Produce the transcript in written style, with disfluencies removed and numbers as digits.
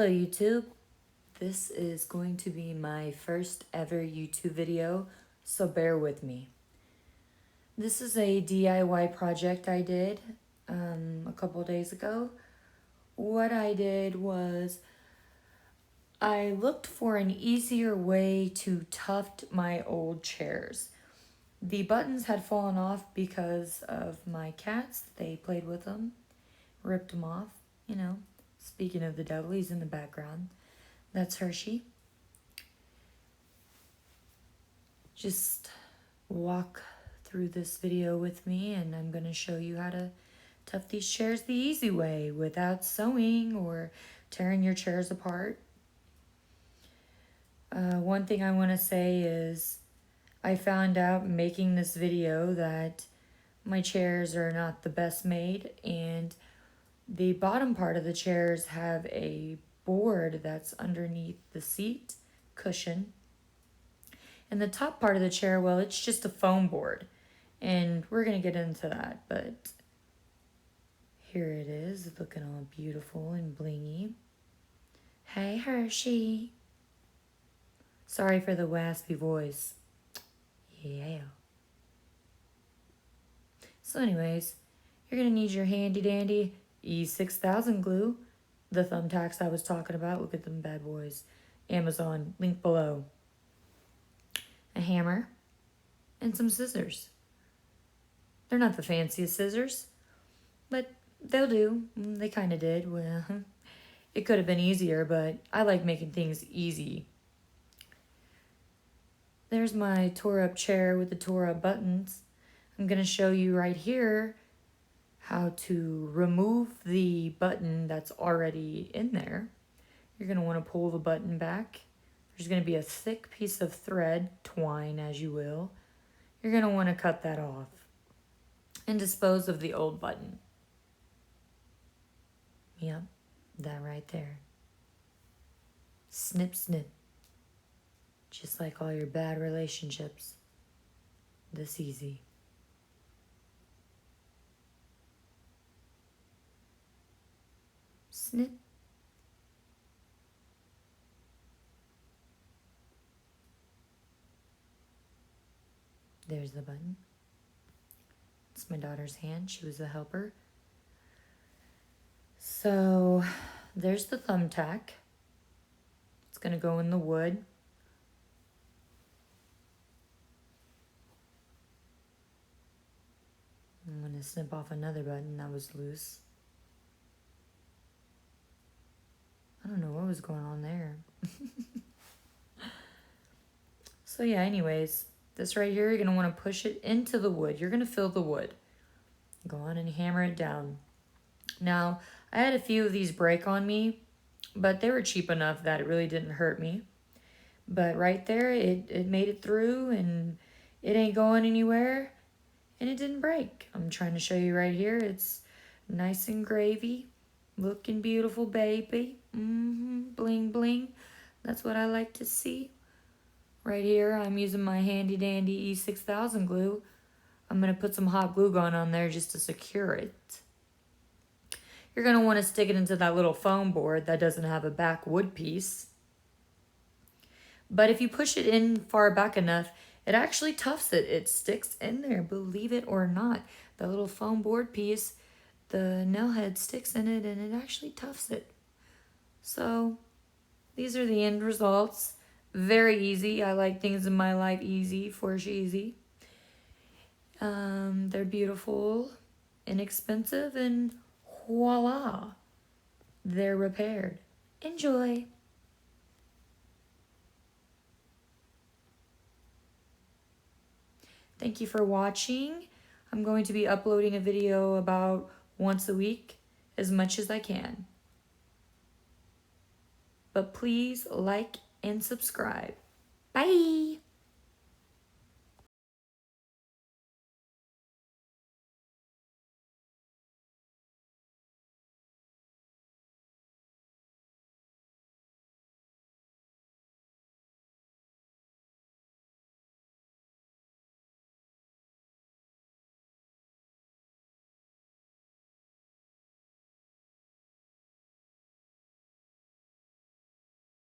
Hello YouTube. This is going to be my first ever YouTube video, so bear with me. This is a DIY project I did a couple days ago. What I did was I looked for an easier way to tuft my old chairs. The buttons had fallen off because of my cats. They played with them, ripped them off, you know. Speaking of the devil, he's in the background. That's Hershey. Just walk through this video with me and I'm going to show you how to tuft these chairs the easy way without sewing or tearing your chairs apart. One thing I want to say is I found out making this video that my chairs are not the best made, and the bottom part of the chairs have a board that's underneath the seat cushion. And the top part of the chair, well, it's just a foam board. And we're going to get into that, but here it is, looking all beautiful and blingy. Hey, Hershey. Sorry for the waspy voice. Yeah. So anyways, you're going to need your handy dandy E6000 glue, the thumbtacks I was talking about. Look at them bad boys. Amazon, link below. A hammer, and some scissors. They're not the fanciest scissors, but they'll do. They kind of did. Well, it could have been easier, but I like making things easy. There's my tore up chair with the tore up buttons. I'm going to show you right here how to remove the button that's already in there. You're going to want to pull the button back. There's going to be a thick piece of thread, twine as you will. You're going to want to cut that off and dispose of the old button. Yep, that right there. Snip, snip. Just like all your bad relationships. This easy. Snip. There's the button. It's my daughter's hand. She was the helper. So there's the thumbtack. It's going to go in the wood. I'm going to snip off another button that was loose. I don't know what was going on there. So yeah, anyways, this right here, you're going to want to push it into the wood. You're going to fill the wood. Go on and hammer it down. Now, I had a few of these break on me, but they were cheap enough that it really didn't hurt me. But right there, it made it through, and it ain't going anywhere, and it didn't break. I'm trying to show you right here. It's nice and gravy, looking beautiful, baby. Bling, bling. That's what I like to see. Right here, I'm using my handy dandy E6000 glue. I'm going to put some hot glue gun on there just to secure it. You're going to want to stick it into that little foam board that doesn't have a back wood piece. But if you push it in far back enough, it actually tufts it. It sticks in there, believe it or not. The little foam board piece, the nail head sticks in it and it actually tufts it. So these are the end results. Very easy. I like things in my life easy for cheesy. They're beautiful, inexpensive, and voila, they're repaired. Enjoy. Thank you for watching. I'm going to be uploading a video about once a week, as much as I can. But please like and subscribe. Bye.